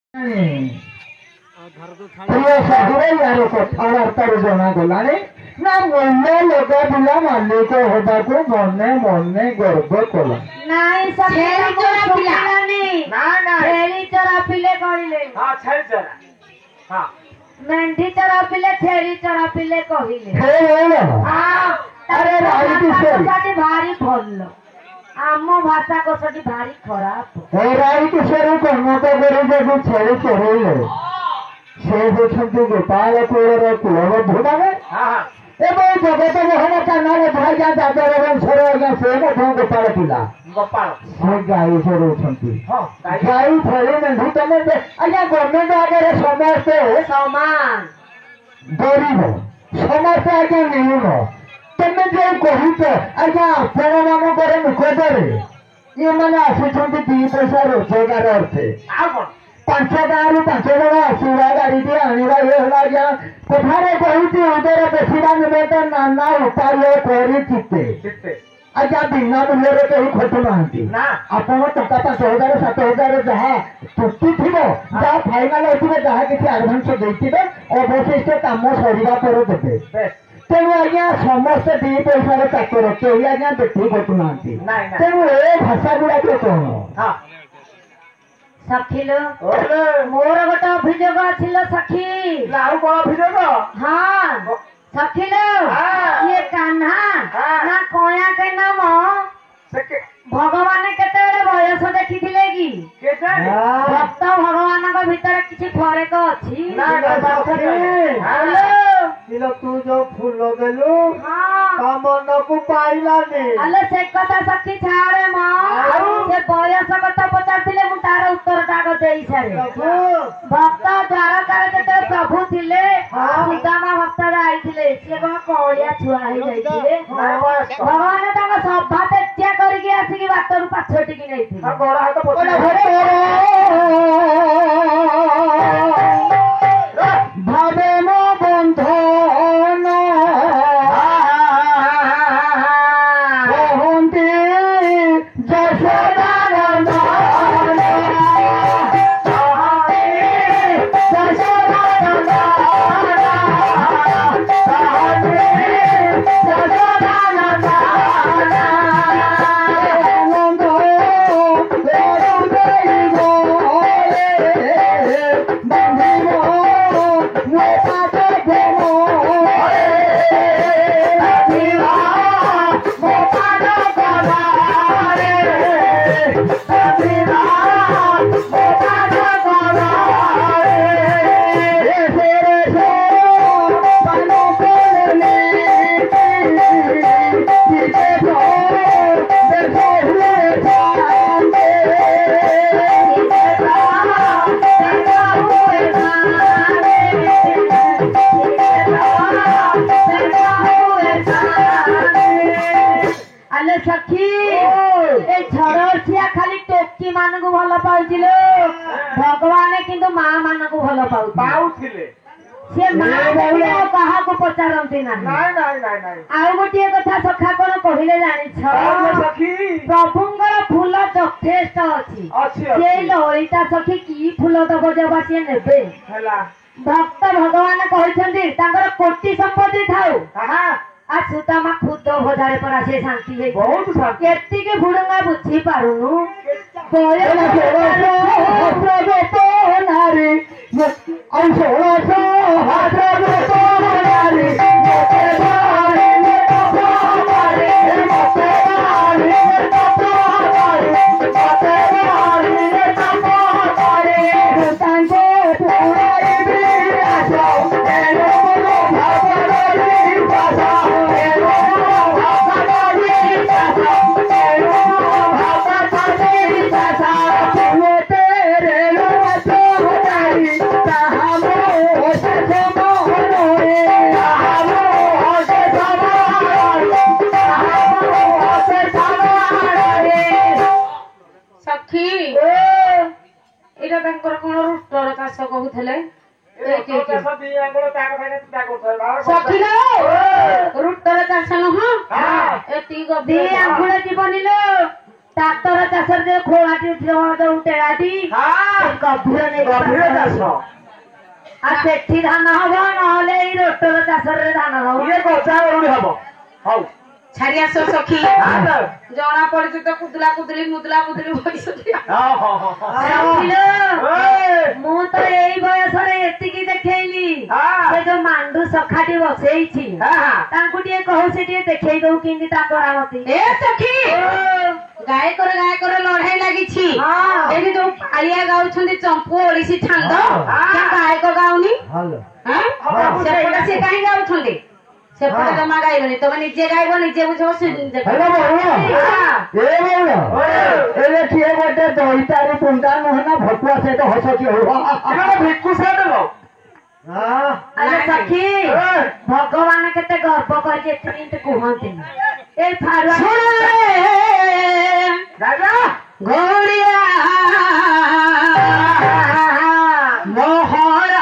यार कथबार्ता जना गलानी ना मन लगा दिला मालिक होबाकू मने मने गर्व कला नहीं सब छेली चोरा पिलानी ना ना छेली चोरा पिले कहिले हां छेली चोरा हां मेंढी चोरा पिले छेली चोरा पिले कहिले हे हां अरे राई की भारी भल्लो आमो भाषा को सटी भारी खराब हे राई की शेर कर्म तो करे जे छेली चोरेले से होछंती गोपाल कोर कुलव भुडावे हां एवं जगत मोहन कानारे भाई जा दादर एवं सरो या से गोपाल पिला गोपाल से गाई से रोछंती हां गाई थले में तमे आया गवर्नमेंट आगे समस्त समान गरीब समस्त आगे नहीं हो तमे जो कहित आया आपण नाम करे मुखदरे ये माने आछंती 2 पैसा रोजगार अर्थे आ कोन 5 गाड़ी 5 जन आसवा गाड़ी टी आनिबा ये होला या कथारे कहिति उदर बेसिबा निमेत नाना उपाय करी चित्ते आजा बिना मूल्य कहीं खटु नांती ना आपण टका 5000 7000 जहा तुति थिबो जा फाइनल होतिबे जहा किछि एडवांस देतिबे अवशिष्ट काम सरीबा पर देबे तेणु आज्ञा समस्त 2 पैसा चाकर केही आज्ञा देखि खटु नांती तेणु ए भाषा गुडा के कोन हां सखीलो मोर गोटे अभियोग आछिलो सखी लाउ कोन अभियोग हां सखीलो ये कान्हा ना कोया के नाम भगवान केते बयस देखिथिले कि भक्त भगवान का भीतर किछि फरक अछि हेलो तिलो तू जो फूल देलु का मन को पाइलानी अले से कथा सखी छाड़े मां से बयस कथा पचारथिले मु तार उत्तर टाग देई छारे भक्त द्वारा करे केते प्रभु थिले सुदामा भक्त आइथिले से कोन कोलिया छुआ हे जाइथिले भगवान ताका सभा त्याग करके आसी बातर पाछटी की नहीं थी गोड़ा हाथ पोछे भावे मो बंधन होंती जसोदा नंदन जसोदा भगवान किंतु मां मान को भल पाउथिले से मां कहा को पचारंती ना आ गोटे कथा सखा कोन कहिले जानि छ सखी प्रभुंकर फूल यथेष्ट अछि से ललिता सखी की फूल दब जबा से नेबे हला भक्त भगवान कहिसंती तांकर कोटि संपत्ति थाउ आ सुदामा खुद भजारे पर आसे शांति है बहुत शांति केति के भुडंगा बुझी पारुनु नारी कहूले रुटर चाष नुह एति आंगुल जीवनी लो ଟ୍ରାକ୍ଟର ଚାଷରେ ଯୋଉ ଖୋଳାଟି ଉଠିବ ଯୋଉ ଟେଳାଟି ଗଭୀର ଚାଷ ଆଉ ସେଠି ଧାନ ହବ ନହେଲେ ଏଇ ରୋଟର ଚାଷରେ ଧାନ ହବ ଇଏ ଗଜା ବରୁଡ଼ି ହବ। ହଉ ଛାଡି ଆସ ସଖୀ ଜଣା ପଡୁଛି ତ କୁଦୁଲା କୁଦୁଲି ମୁଦୁଲା ମୁଦୁଲି ବଇଛନ୍ତି। ମୁଁ ତ ଏଇ ବୟସରେ ଏତିକି ଦେଖେଇଲି ସେ ଯୋଉ ମାଣ୍ଡୁ ସଖାଟି ବସେଇଛି ତାଙ୍କୁ ଟିକେ କହୁ ସେ ଟିକେ ଦେଖେଇ ଦଉ କେମିତି ତା କରାମତି। ଏ ସଖୀ ଗାୟକର ଲଢେଇ ଲାଗିଛି। ଏଠି ଯୋଉ ପାଳିଆ ଗାଉଛନ୍ତି ଚମ୍ପୁ ଓଡିଶୀ ଛାନ୍ଦ ଗାୟକ ଗାଉନି ସେପଟେ ସେ କାହିଁ ଗାଉଛନ୍ତି? ସେପଟେ ଜମା ଗାଇବନି ତମେ ନିଜେ ଗାଇବ ନିଜେ ବୁଝ ନିଜେ କିଏ ଗୋଟେ ଦଇତାରି ପୁଣ୍ଡା ନୁହେଁ ନା ଭଟୁଆ ସହିତ ହସ କିଏ ହବ ଭିକୁ ସଖୀ ଭଗବାନ କେତେ ଗର୍ବ କରିକି ଏମିତି କୁହନ୍ତିନି ଏଇ ଫାରୁଆ ଘୋଡ଼ିଆ ମୋହର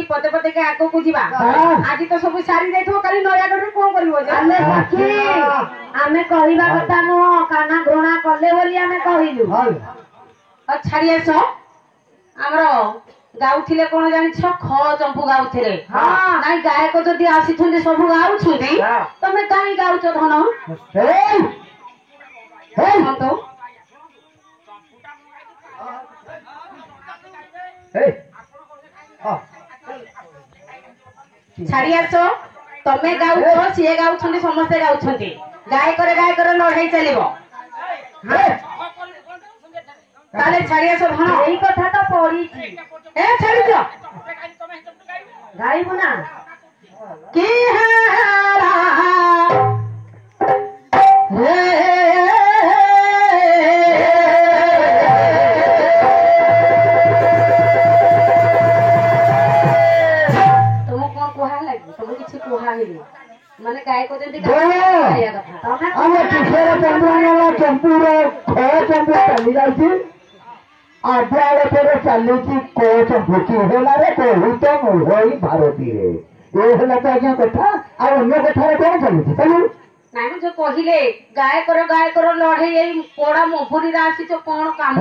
ପଦେ ପଦେ ଆଗକୁ ଯିବା। ଆଜି ତ ସବୁ ସାରି ଦେଇଥିବ କାଲି ନୟାଗଡ଼ରୁ କଣ କରିବ? ଆମେ କହିବା କଥା ନୁହଁ କାନା ଘୃଣା କଲେ ବୋଲି ଆମେ କହିଲୁ। ଛାଡି ଆସ ଆମର ଗାଉଥିଲେ କଣ ଜାଣିଛ? ଖ ଚମ୍ପୁ ଗାଉଥିଲେ। ନାଇଁ ଗାୟକ ଯଦି ଆସିଛନ୍ତି ସବୁ ଗାଉଛନ୍ତି ତମେ କାହିଁ ଗାଉଛ ଧନ? ଛାଡି ଆସ ତମେ ଗାଉଛ ସିଏ ଗାଉଛନ୍ତି ସମସ୍ତେ ଗାଉଛନ୍ତି ଗାୟକରେ ଲଢେଇ ଚାଲିବ। ତାହେଲେ ଛାଡି ଆସ ଧନ। ଏଇ କଥା ତ ପଡିଛି ଛାଡିଛ ଗାଇବୁ ନା କି ମାନେ ଗାୟକ ଯଦି ଆମ କିଶୋର ଚନ୍ଦ୍ରନଲା ଚମ୍ପୁର ଖ ଚମ୍ପୁ ଚାଲି ଯାଉଛି ଆଦ୍ୟାଳୟରେ ଚାଲିଛି କ ଚମ୍ପୁ କି ହେଲାରେ କହୁତ ମୋହଇ ଭାରତୀରେ ଏ ହେଲା ତ ଆଜ୍ଞା କଥା। ଆଉ ଅନ୍ୟ କଥାରେ କଣ ଚାଲିଛି ଚାଲୁ ନାଇଁ ଯୋଉ କହିଲେ ଗାୟକର ଲଢେଇ ଏଇ ପଡା ମହୁରୀରେ ଆସିଛ କଣ କାମ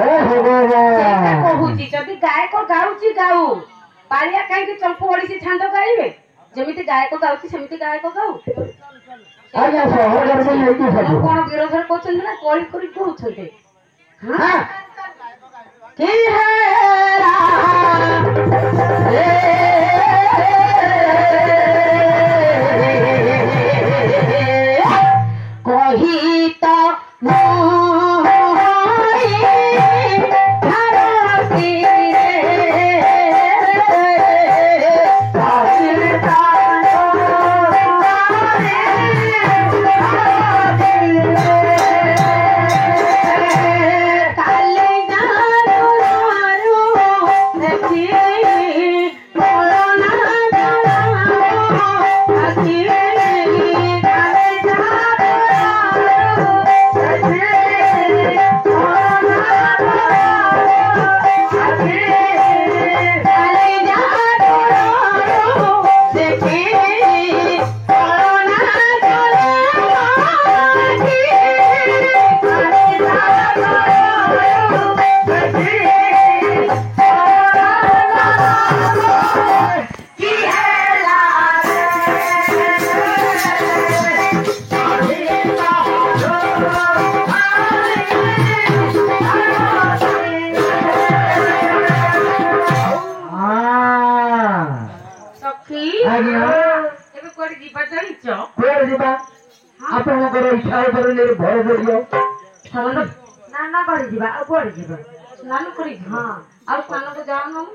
କହୁଛି? ଯଦି ଗାୟକ ଗାଉଛି ଗାଉ ପାଳିଆ କାହିଁକି ଚମ୍ପୁ ଓଡିଶୀ ଛାନ୍ଦ ଗାଇବେ? ଯେମିତି ଗାୟକ ଗାଉଛି ସେମିତି ଗାୟକ ଗାଉ। କଣ ବିରୋଧରେ କହୁଛନ୍ତି ନା କଳି କରି କହୁଛନ୍ତି? କହିତ କୁଆଡେ ଯିବା ଜାଣିଛ? କୁଆଡେ ଯିବା ଆପଣଙ୍କର ଇଚ୍ଛା ଉପରେ ନିର୍ଭର କରିବ। ସ୍ନାନ କରିଯିବା ଆଉ କୁଆଡେ ଯିବା? ସ୍ନାନ କରି ହଁ ଆଉ ସ୍ନାନକୁ ଯାଉନ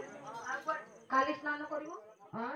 କାଲି ସ୍ନାନ କରିବ। ହଁ।